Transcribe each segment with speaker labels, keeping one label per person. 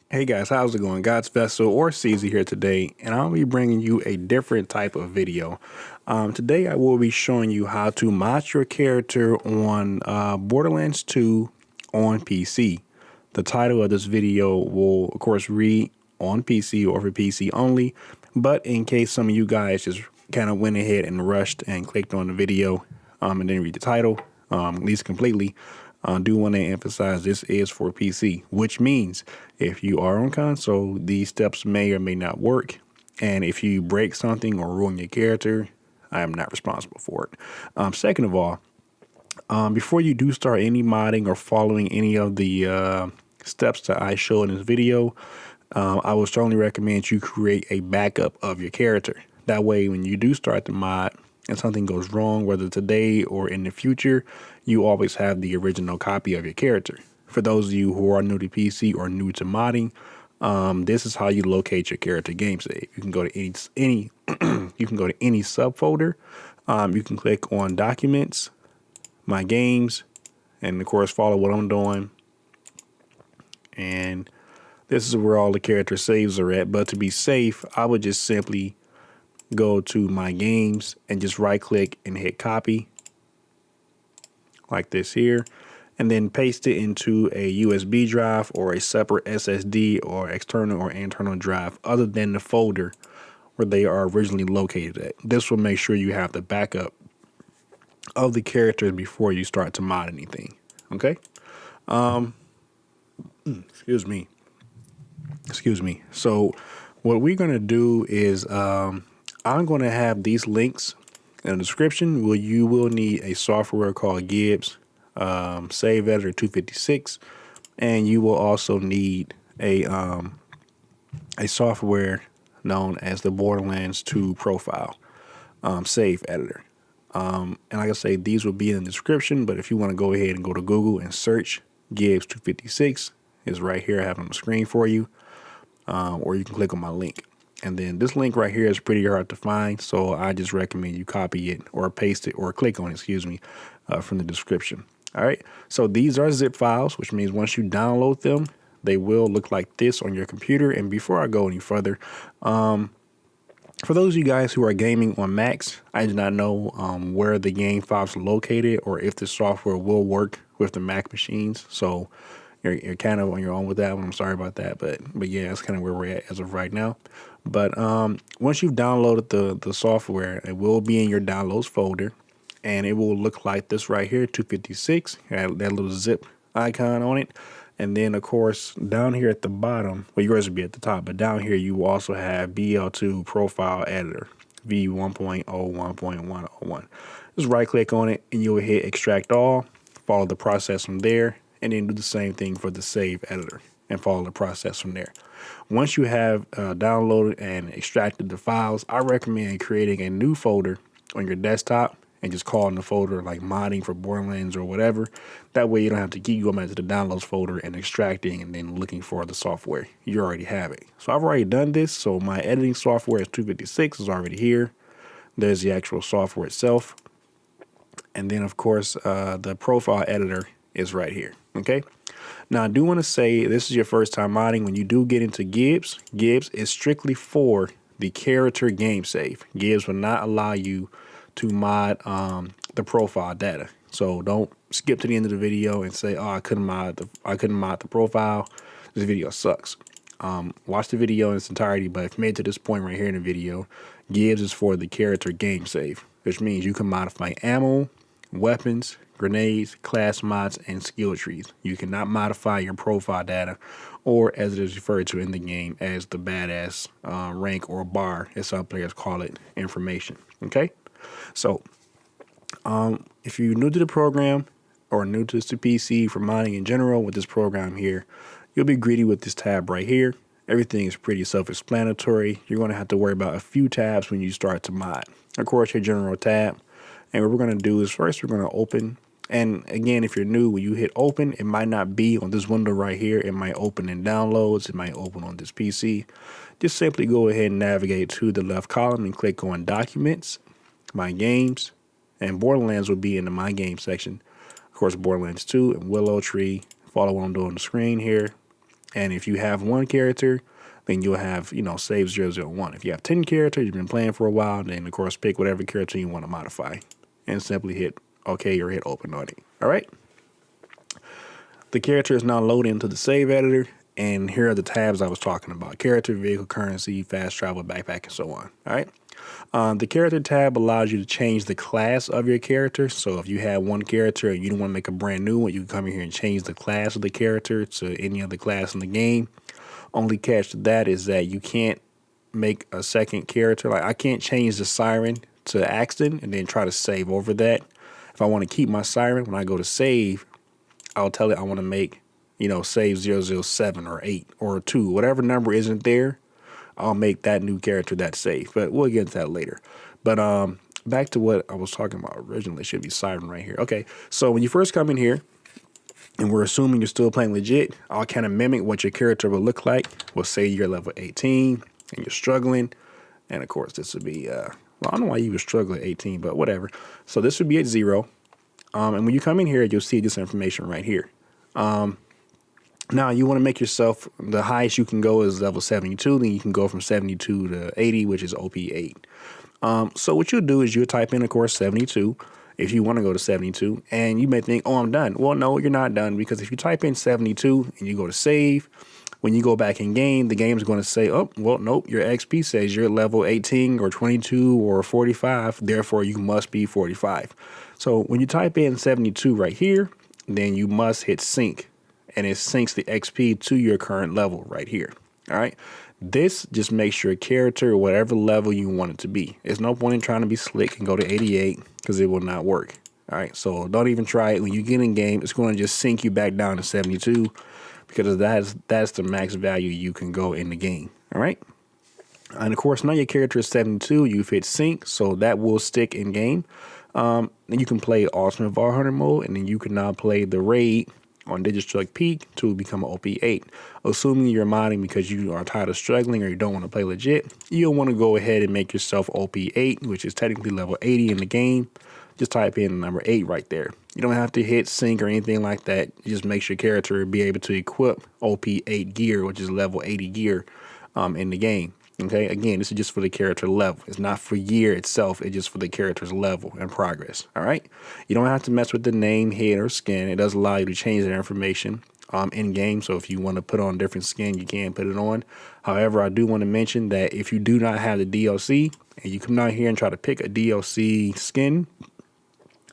Speaker 1: Hey guys, how's it going? God's Vessel or CZ here today, and I'll be bringing you a different type of video. Today I will be showing you how to mod your character on Borderlands 2 on PC. The title of this video will, of course, read on PC or for PC only, but in case some of you guys just kind of went ahead and rushed and clicked on the video and didn't read the title, at least completely, I do want to emphasize this is for PC, which means if you are on console, these steps may or may not work. And if you break something or ruin your character, I am not responsible for it. Second of all, before you do start any modding or following any of the steps that I show in this video, I would strongly recommend you create a backup of your character. That way, when you do start the mod and something goes wrong, whether today or in the future, you always have the original copy of your character. For those of you who are new to PC or new to modding, this is how you locate your character game save. You can go to any you can go to any subfolder. You can click on Documents, My Games, and of course follow what I'm doing. And this is where all the character saves are at. But to be safe, I would just simply go to My Games and just right click and hit copy like this here, and then paste it into a USB drive or a separate SSD or external or internal drive other than the folder where they are originally located at. This will make sure you have the backup of the characters before you start to mod anything. Okay. Excuse me. So what we're going to do is I'm going to have these links in the description. You will need a software called Gibbs Save Editor 256, and you will also need a software known as the Borderlands 2 profile save editor. And like I say, these will be in the description, but if you want to go ahead and go to Google and search Gibbs 256, it's right here. I have it on the screen for you, or you can click on my link. And then this link right here is pretty hard to find, so I just recommend you copy it or paste it or click on it, from the description. All right, so these are zip files, which means once you download them, they will look like this on your computer. And before I go any further, for those of you guys who are gaming on Macs, I do not know where the game files are located or if the software will work with the Mac machines. So you're kind of on your own with that one. I'm sorry about that, but yeah, that's kind of where we're at as of right now. But once you've downloaded the software, it will be in your downloads folder, and it will look like this right here, 256. That little zip icon on it. And then, of course, down here at the bottom, well, yours would be at the top, but down here you will also have BL2 Profile Editor, V1.01.101. Just right-click on it, and you'll hit Extract All, follow the process from there, and then do the same thing for the Save Editor and follow the process from there. Once you have downloaded and extracted the files, I recommend creating a new folder on your desktop and just calling the folder like modding for Borderlands or whatever. That way you don't have to keep going back to the downloads folder and extracting and then looking for the software. You already have it. So I've already done this. So my editing software is 256 is already here. There's the actual software itself. And then of course, the profile editor is right here. Okay. Now I do want to say this is your first time modding. When you do get into Gibbs is strictly for the character game save. Gibbs will not allow you to mod the profile data. So don't skip to the end of the video and say, "Oh, I couldn't mod the profile. This video sucks." Watch the video in its entirety, but if you made it to this point right here in the video, Gibbs is for the character game save, which means you can modify ammo, weapons, grenades, class mods, and skill trees. You cannot modify your profile data, or as it is referred to in the game as the badass rank or bar, as some players call it, information. Okay? So, if you're new to the program or new to the PC for modding in general with this program here, you'll be greeted with this tab right here. Everything is pretty self-explanatory. You're going to have to worry about a few tabs when you start to mod. Of course, your general tab. And what we're going to do is first we're going to open. And again, if you're new, when you hit open, it might not be on this window right here. It might open in downloads. It might open on this PC. Just simply go ahead and navigate to the left column and click on Documents, My Games, and Borderlands will be in the My Games section. Of course, Borderlands 2 and Willow Tree. Follow what I'm doing on the screen here. And if you have one character, then you'll have, save 001. If you have 10 characters, you've been playing for a while, then of course pick whatever character you want to modify and simply hit OK or hit open on it. All right. The character is now loaded into the save editor. And here are the tabs I was talking about: character, vehicle, currency, fast travel, backpack, and so on. All right. The character tab allows you to change the class of your character. So if you have one character and you don't want to make a brand new one, you can come in here and change the class of the character to any other class in the game. Only catch to that is that you can't make a second character. Like, I can't change the Siren to Axton and then try to save over that. If I want to keep my Siren, when I go to save, I'll tell it I want to make, save 007 or 8 or 2, whatever number isn't there. I'll make that new character that save, but we'll get into that later. But back to what I was talking about originally. It should be Siren right here. Okay, so when you first come in here, and we're assuming you're still playing legit, I'll kind of mimic what your character will look like. We'll say you're level 18 and you're struggling, and of course this would be well, I don't know why you would struggle at 18, but whatever. So this would be at 0, and when you come in here, you'll see this information right here. Now, you want to make yourself, the highest you can go is level 72. Then you can go from 72 to 80, which is OP8. So what you'll do is you'll type in, of course, 72 if you want to go to 72. And you may think, oh, I'm done. Well, no, you're not done, because if you type in 72 and you go to save, when you go back in game, the game is going to say, oh, well, nope, your XP says you're level 18 or 22 or 45. Therefore, you must be 45. So when you type in 72 right here, then you must hit sync. And it syncs the XP to your current level right here. All right. This just makes your character whatever level you want it to be. There's no point in trying to be slick and go to 88 because it will not work. All right. So don't even try it. When you get in game, it's going to just sync you back down to 72 because that's the max value you can go in the game. All right. And of course, now your character is 72. You've hit sync, so that will stick in game. Then you can play Ultimate Vault Hunter mode, and then you can now play the raid on Digistruct Peak to become an OP8. Assuming you're modding because you are tired of struggling or you don't want to play legit, you'll want to go ahead and make yourself OP8, which is technically level 80 in the game. Just type in number 8 right there. You don't have to hit sync or anything like that. It just makes your character be able to equip OP8 gear, which is level 80 gear in the game. Okay, again, this is just for the character level. It's not for gear itself. It's just for the character's level and progress. All right. You don't have to mess with the name, head, or skin. It does allow you to change that information in game. So if you want to put on different skin, you can put it on. However, I do want to mention that if you do not have the DLC and you come down here and try to pick a DLC skin,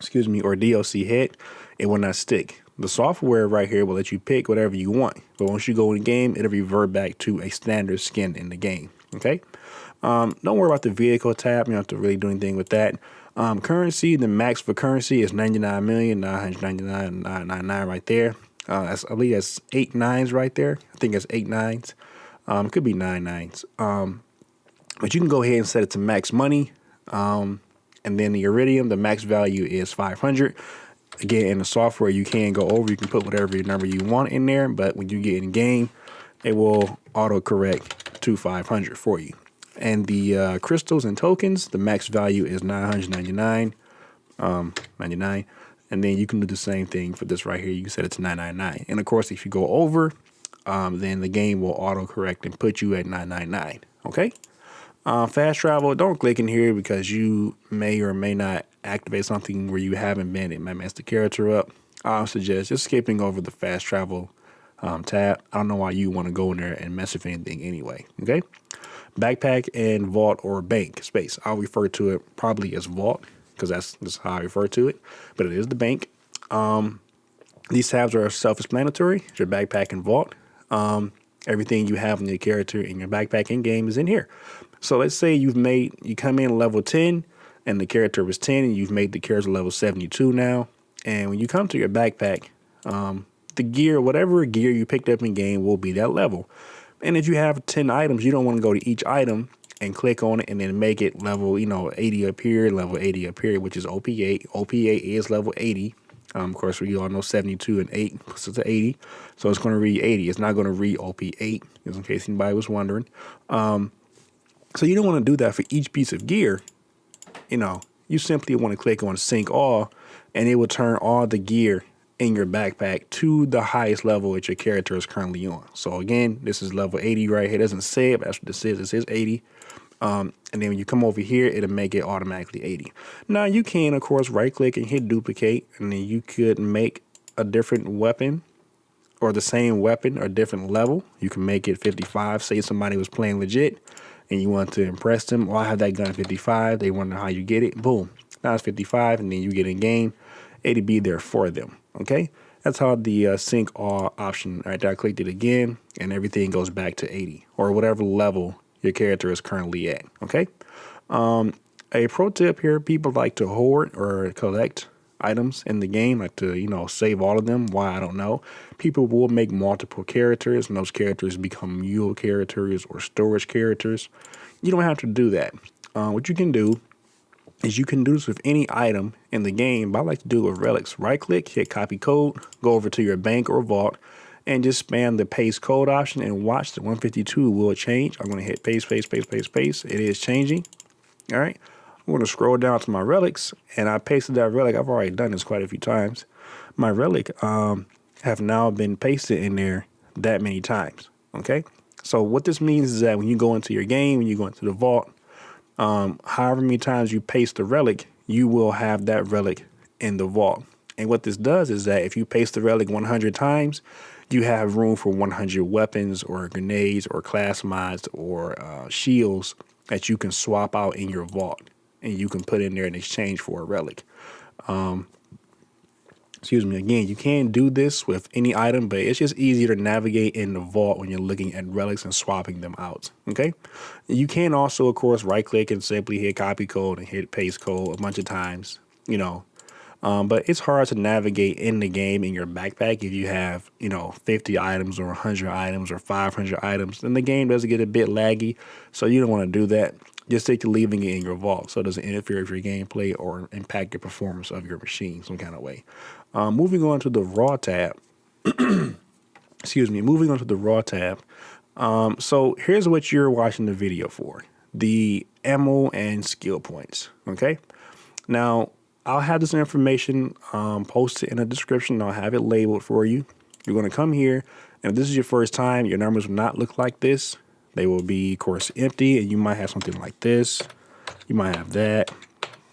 Speaker 1: or DLC head, it will not stick. The software right here will let you pick whatever you want. But once you go in the game, it'll revert back to a standard skin in the game. Okay. Don't worry about the vehicle tab. You don't have to really do anything with that. Currency, the max for currency is 99,999,999 right there. I believe that's 8 nines right there. I think that's 8 nines. It could be 9 nines. But you can go ahead and set it to max money. And then the Iridium, the max value is 500. Again, in the software, you can go over. You can put whatever number you want in there. But when you get in game, it will auto-correct to 500 for you. And the crystals and tokens, the max value is 999. And then you can do the same thing for this right here. You can set it to 999. And of course, if you go over, then the game will auto-correct and put you at 999. Okay? Fast travel, don't click in here because you may or may not activate something where you haven't been. It might mess the character up. I suggest just skipping over the fast travel tab. I don't know why you want to go in there and mess with anything anyway. Okay. Backpack and vault or bank space. I'll refer to it probably as vault because that's how I refer to it, but it is the bank. These tabs are self-explanatory. Your backpack and vault. Everything you have in your character in your backpack in game is in here. So let's say you come in level 10 and the character was 10 and you've made the character level 72 now. And when you come to your backpack, the gear, whatever gear you picked up in game will be that level. And if you have 10 items, you don't want to go to each item and click on it and then make it level, 80 up here, level 80 up here, which is OP8. OP8 is level 80. Of course, we all know 72 and 8 plus it's 80. So it's going to read 80. It's not going to read OP8, just in case anybody was wondering. So you don't want to do that for each piece of gear. You simply want to click on sync all, and it will turn all the gear in your backpack to the highest level that your character is currently on. So again, this is level 80 right here. It doesn't say it, but that's what this is. It says 80. And then when you come over here, it'll make it automatically 80. Now you can, of course, right click and hit duplicate, and then you could make a different weapon or the same weapon or different level. You can make it 55. Say somebody was playing legit and you want to impress them. Well, I have that gun 55. They wonder how you get it. Boom. Now it's 55, and then you get in game. It'll be there for them. Okay. That's how the sync all option right there. I clicked it again, and everything goes back to 80 or whatever level your character is currently at. Okay. A pro tip here: people like to hoard or collect items in the game, like to, you know, save all of them. Why, I don't know. People will make multiple characters, and those characters become mule characters or storage characters. You don't have to do that. What you can do is you can do this with any item in the game, but I like to do it with relics. Right click, hit copy code, go over to your bank or vault, and just spam the paste code option and watch the 152 will change. I'm going to hit paste, paste, paste, paste, paste. It is changing. All right. I'm going to scroll down to my relics, and I pasted that relic. I've already done this quite a few times. My relic have now been pasted in there that many times. Okay. So what this means is that when you go into your game, when you go into the vault, however many times you paste the relic, you will have that relic in the vault. And what this does is that if you paste the relic 100 times, you have room for 100 weapons or grenades or class mods or shields that you can swap out in your vault, and you can put in there in exchange for a relic. Excuse me. Again, you can do this with any item, but it's just easier to navigate in the vault when you're looking at relics and swapping them out. Okay. You can also, of course, right click and simply hit copy code and hit paste code a bunch of times, you know. But it's hard to navigate in the game in your backpack if you have, you know, 50 items or 100 items or 500 items. Then the game does get a bit laggy, so you don't want to do that. Just stick to leaving it in your vault so it doesn't interfere with your gameplay or impact your performance of your machine some kind of way. Moving on to the raw tab. Excuse me. Moving on to the raw tab. So here's what you're watching the video for: the ammo and skill points. Okay. Now, I'll have this information posted in the description. I'll have it labeled for you. You're going to come here, and if this is your first time, your numbers will not look like this. They will be, of course, empty, and you might have something like this. You might have that.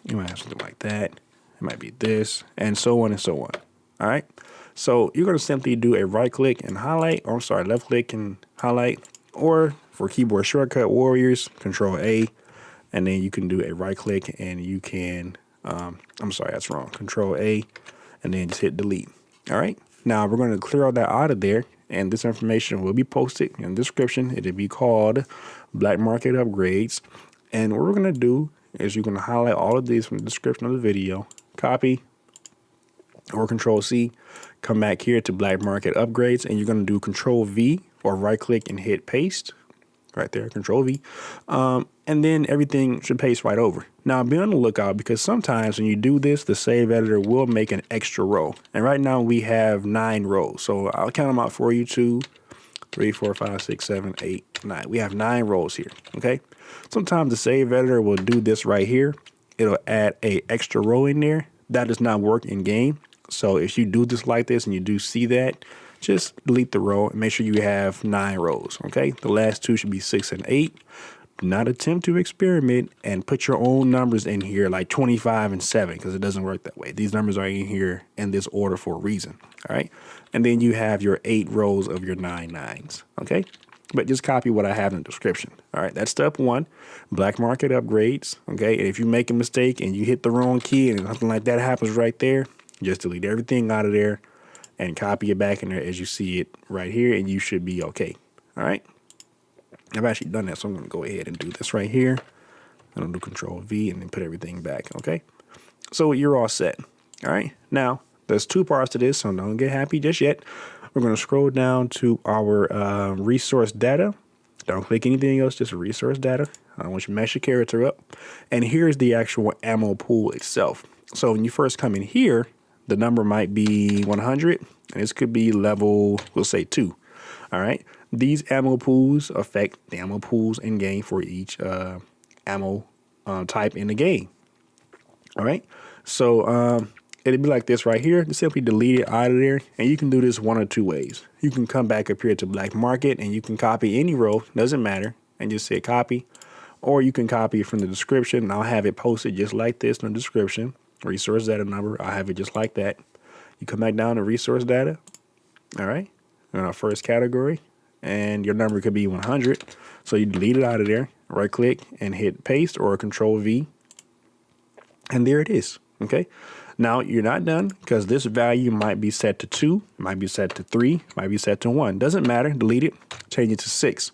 Speaker 1: You might have something like that. It might be this, and so on and so on. All right. So you're going to simply do a right click and highlight, or I'm sorry, left click and highlight, or for keyboard shortcut warriors, Control A, and then you can do a right click and you can, I'm sorry, that's wrong. Control A, and then just hit delete. All right. Now we're going to clear all that out of there, and this information will be posted in the description. It'll be called Black Market Upgrades. And what we're going to do is you're going to highlight all of these from the description of the video, copy, or Control C, come back here to Black Market Upgrades, and you're going to do Control V or right click and hit paste right there, Control V. And then everything should paste right over. Now be on the lookout, because sometimes when you do this, the save editor will make an extra row. And right now we have 9 rows. So I'll count them out for you. 2, 3, 4, 5, 6, 7, 8, 9. We have 9 rows here. Okay. Sometimes the save editor will do this right here. It'll add a extra row in there. That does not work in game. So if you do this like this and you do see that, just delete the row and make sure you have 9 rows. Okay. The last 2 should be 6 and 8. Do not attempt to experiment and put your own numbers in here like 25 and 7, because it doesn't work that way. These numbers are in here in this order for a reason. All right. And then you have your 8 rows of your 9 nines. Okay. But just copy what I have in the description. All right. That's step 1, Black Market Upgrades. Okay. And if you make a mistake and you hit the wrong key and something like that happens right there, just delete everything out of there and copy it back in there as you see it right here, and you should be okay. All right. I've actually done that, so I'm going to go ahead and do this right here. I'm going to do Control V and then put everything back. Okay. So you're all set. All right. Now, there's 2 parts to this, so don't get happy just yet. We're going to scroll down to our resource data. Don't click anything else, just resource data. I want you to mess your character up. And here's the actual ammo pool itself. So when you first come in here, the number might be 100, and this could be level, we'll say 2. All right. These ammo pools affect the ammo pools in game for each ammo type in the game. All right. So it'd be like this right here. Just simply delete it out of there. And you can do this one or two ways. You can come back up here to black market and you can copy any row, doesn't matter, and just say copy. Or you can copy it from the description and I'll have it posted just like this in the description. Resource data number, I'll have it just like that. You come back down to resource data. All right. In our first category. And your number could be 100. So you delete it out of there, right click and hit paste or control V. And there it is. Okay. Now you're not done because this value might be set to 2, might be set to 3, might be set to 1. Doesn't matter. Delete it, change it to 6.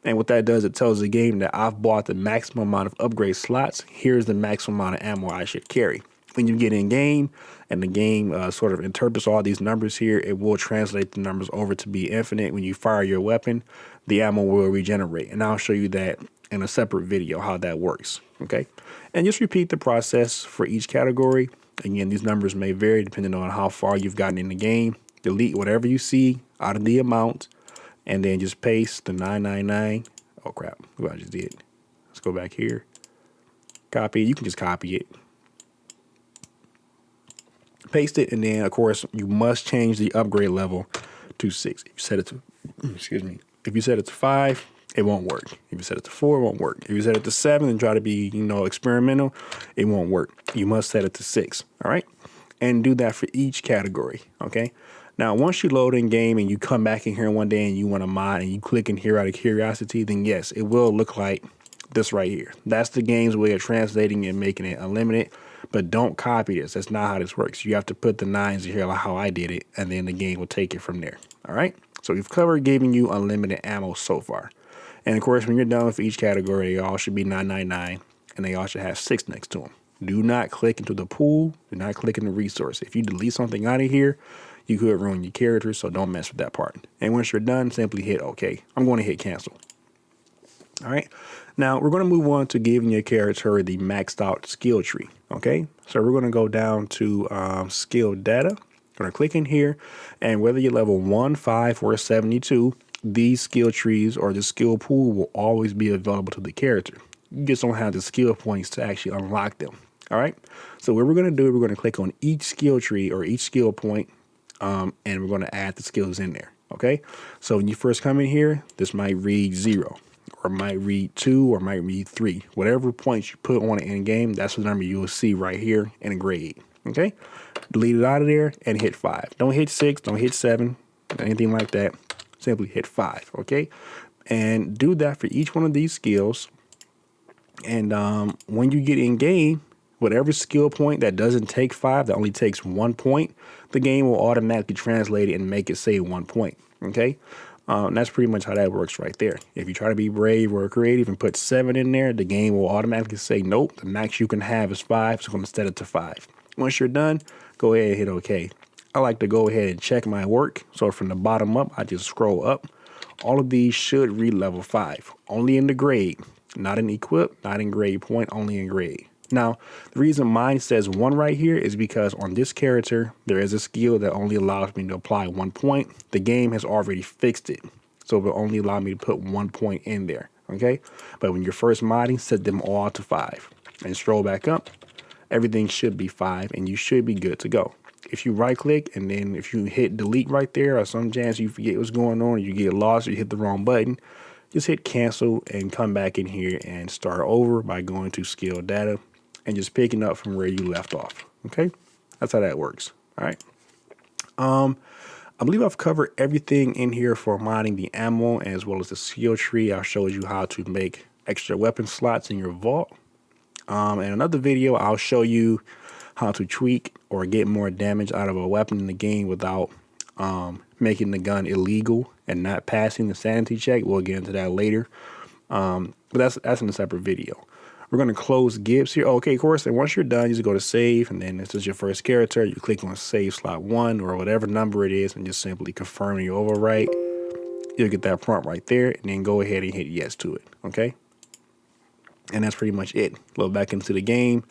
Speaker 1: And what that does, it tells the game that I've bought the maximum amount of upgrade slots. Here's the maximum amount of ammo I should carry. When you get in game and the game sort of interprets all these numbers here, it will translate the numbers over to be infinite. When you fire your weapon, the ammo will regenerate. And I'll show you that in a separate video, how that works. Okay. And just repeat the process for each category. Again, these numbers may vary depending on how far you've gotten in the game. Delete whatever you see out of the amount and then just paste the 999. Oh, crap. What I just did. Let's go back here. Copy. You can just copy it. Paste it, and then, of course, you must change the upgrade level to 6. If you set it to, excuse me, if you set it to 5, it won't work. If you set it to 4, it won't work. If you set it to 7 and try to be, experimental, it won't work. You must set it to 6, all right? And do that for each category, okay? Now, once you load in game and you come back in here one day and you want to mod and you click in here out of curiosity, then yes, it will look like this right here. That's the game's way of translating and making it unlimited. But don't copy this. That's not how this works. You have to put the 9s in here like how I did it, and then the game will take it from there. All right? So we've covered giving you unlimited ammo so far. And, of course, when you're done with each category, they all should be 999, and they all should have 6 next to them. Do not click into the pool. Do not click in the resource. If you delete something out of here, you could ruin your character, so don't mess with that part. And once you're done, simply hit OK. I'm going to hit cancel. All right. Now, we're going to move on to giving your character the maxed out skill tree. Okay. So we're going to go down to skill data. Going to click in here. And whether you're level 1, 5, or 72, these skill trees or the skill pool will always be available to the character. You just don't have the skill points to actually unlock them. All right. So what we're going to do, we're going to click on each skill tree or each skill point, and we're going to add the skills in there. Okay. So when you first come in here, this might read 0. Or might read 2 or might read 3. Whatever points you put on it in game, that's the number you'll see right here in a grade. Okay? Delete it out of there and hit 5. Don't hit 6, don't hit 7, anything like that. Simply hit 5. Okay? And do that for each one of these skills. And when you get in game, whatever skill point that doesn't take 5, that only takes 1 point, the game will automatically translate it and make it say 1 point. Okay? And that's pretty much how that works right there. If you try to be brave or creative and put 7 in there, the game will automatically say, nope, the max you can have is 5, so I'm going to set it to 5. Once you're done, go ahead and hit OK. I like to go ahead and check my work. So from the bottom up, I just scroll up. All of these should read level 5, only in the grade, not in equip, not in grade point, only in grade. Now, the reason mine says 1 right here is because on this character, there is a skill that only allows me to apply 1 point. The game has already fixed it, so it will only allow me to put 1 point in there, okay? But when you're first modding, set them all to 5. And scroll back up, everything should be 5, and you should be good to go. If you right-click, and then if you hit delete right there, or some chance you forget what's going on, or you get lost, or you hit the wrong button, just hit cancel and come back in here and start over by going to skill data and just picking up from where you left off. Okay, that's how that works. All right. I believe I've covered everything in here for modding the ammo as well as the skill tree. I showed you how to make extra weapon slots in your vault. In another video, I'll show you how to tweak or get more damage out of a weapon in the game without making the gun illegal and not passing the sanity check. We'll get into that later. But that's in a separate video. We're going to close Gibbs here. Okay, of course, and once you're done, you just go to save, and then this is your first character. You click on save slot 1 or whatever number it is and just simply confirm your overwrite. You'll get that prompt right there, and then go ahead and hit yes to it, okay? And that's pretty much it. Load back into the game,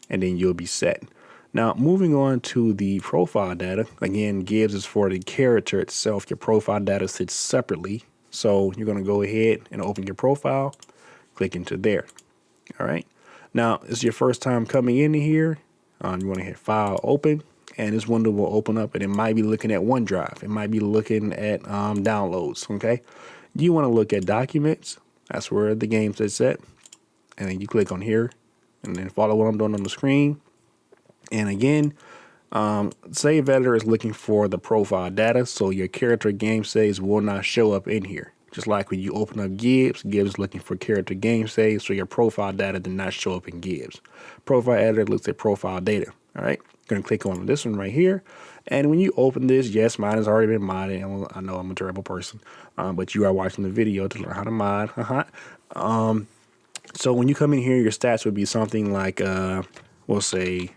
Speaker 1: and then you'll be set. Now, moving on to the profile data. Again, Gibbs is for the character itself. Your profile data sits separately. So you're going to go ahead and open your profile, click into there. All right. Now, this is your first time coming into here. You want to hit File, Open. and this window will open up, and it might be looking at OneDrive. It might be looking at downloads. Okay, you want to look at documents. That's where the game is set, and then you click on here, and then follow what I'm doing on the screen. And again, save editor is looking for the profile data, so your character game saves will not show up in here. Just like when you open up Gibbs, Gibbs is looking for character game saves, so your profile data did not show up in Gibbs. Profile editor looks at profile data. All right, gonna click on this one right here, and when you open this, yes, mine has already been modded. And I know I'm a terrible person, but you are watching the video to learn how to mod. So when you come in here, your stats would be something like we'll say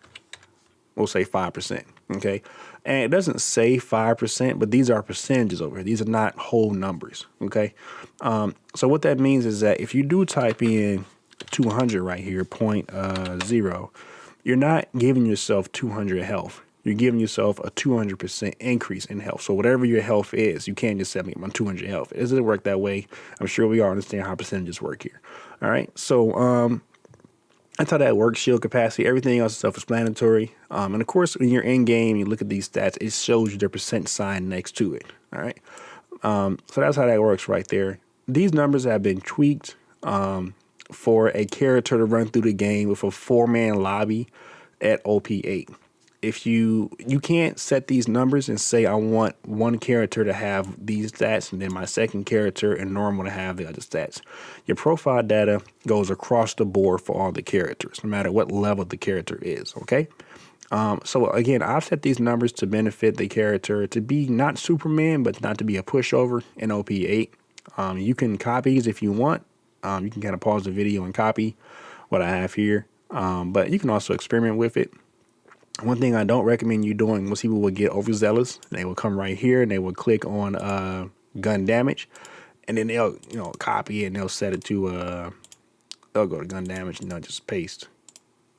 Speaker 1: 5%. Okay, and it doesn't say 5%, but these are percentages over here. These are not whole numbers. Okay, so what that means is that if you do type in 200 right here, 0.0, you're not giving yourself 200 health. You're giving yourself a 200% increase in health. So whatever your health is, you can't just say I'm 200 health. It doesn't work that way. I'm sure we all understand how percentages work here. All right, so that's how that works. Shield capacity, everything else is self-explanatory. And of course, when you're in game, you look at these stats, it shows you the percent sign next to it. All right. So that's how that works right there. These numbers have been tweaked for a character to run through the game with a 4-man lobby at OP8. If you can't set these numbers and say I want one character to have these stats and then my second character and normal to have the other stats. Your profile data goes across the board for all the characters, no matter what level the character is. Okay. So again, I've set these numbers to benefit the character to be not Superman, but not to be a pushover in OP8. You can copy these if you want. You can kind of pause the video and copy what I have here, but you can also experiment with it. One thing I don't recommend you doing, most people will get overzealous. They will come right here and they will click on gun damage, and then they'll copy it and they'll set it to they'll go to gun damage and they'll just paste.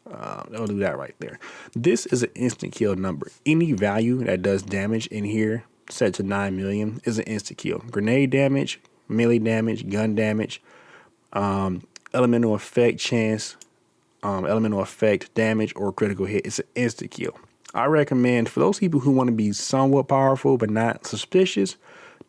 Speaker 1: They'll do that right there. This is an instant kill number. Any value that does damage in here set to 9 million is an instant kill. Grenade damage, melee damage, gun damage, elemental effect chance, elemental effect damage, or critical hit. It's an instant kill. I recommend for those people who want to be somewhat powerful but not suspicious,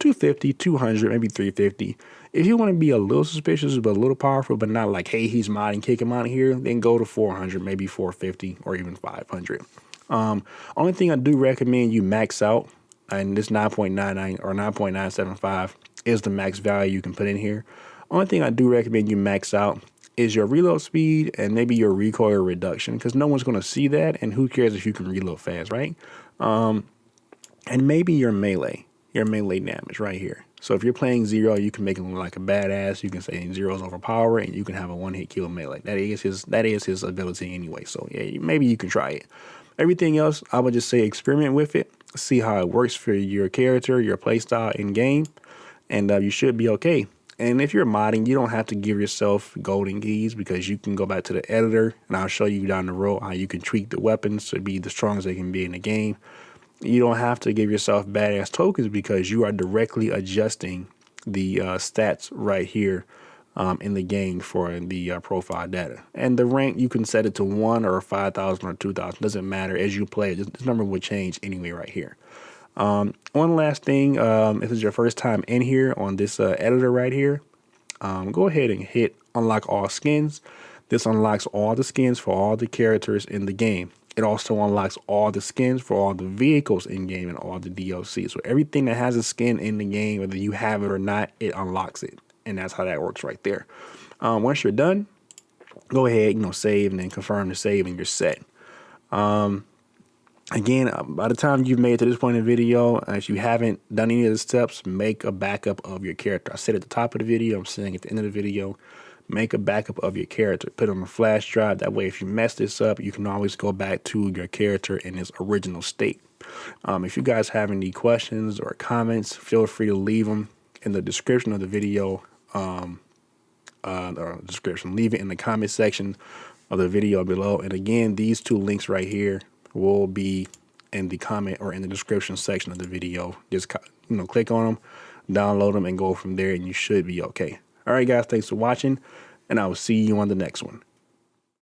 Speaker 1: 250, 200, maybe 350. If you want to be a little suspicious but a little powerful but not like, hey, he's modding, kick him out of here, then go to 400, maybe 450, or even 500. Only thing I do recommend you max out, and this 9.99 or 9.975 is the max value you can put in here. Only thing I do recommend you max out is your reload speed and maybe your recoil reduction, because no one's going to see that, and who cares if you can reload fast, right? And maybe your melee damage right here. So if you're playing Zero, you can make him look like a badass. You can say Zero's overpowered, and you can have a one-hit kill melee. That is his ability anyway. So yeah, maybe you can try it. Everything else, I would just say experiment with it, see how it works for your character, your playstyle in game, and you should be okay. And if you're modding, you don't have to give yourself golden keys, because you can go back to the editor and I'll show you down the road how you can tweak the weapons to be the strongest they can be in the game. You don't have to give yourself badass tokens, because you are directly adjusting the stats right here in the game for the profile data. And the rank, you can set it to 1 or 5,000 or 2,000. Doesn't matter. As you play, this number will change anyway right here. One last thing, if this is your first time in here on this editor right here, go ahead and hit unlock all skins. This unlocks all the skins for all the characters in the game. It also unlocks all the skins for all the vehicles in game and all the DLC. So everything that has a skin in the game, whether you have it or not, it unlocks it. And that's how that works right there. Once you're done, go ahead, save and then confirm the save, and you're set. Again, by the time you've made it to this point in the video, if you haven't done any of the steps, make a backup of your character. I said at the top of the video, I'm saying at the end of the video, make a backup of your character. Put it on a flash drive. That way, if you mess this up, you can always go back to your character in its original state. If you guys have any questions or comments, feel free to leave them in the description of the video. Leave it in the comment section of the video below. And again, these two links right here will be in the comment or in the description section of the video. Just click on them, download them, and go from there, and you should be okay. All right, guys, thanks for watching, and I will see you on the next one.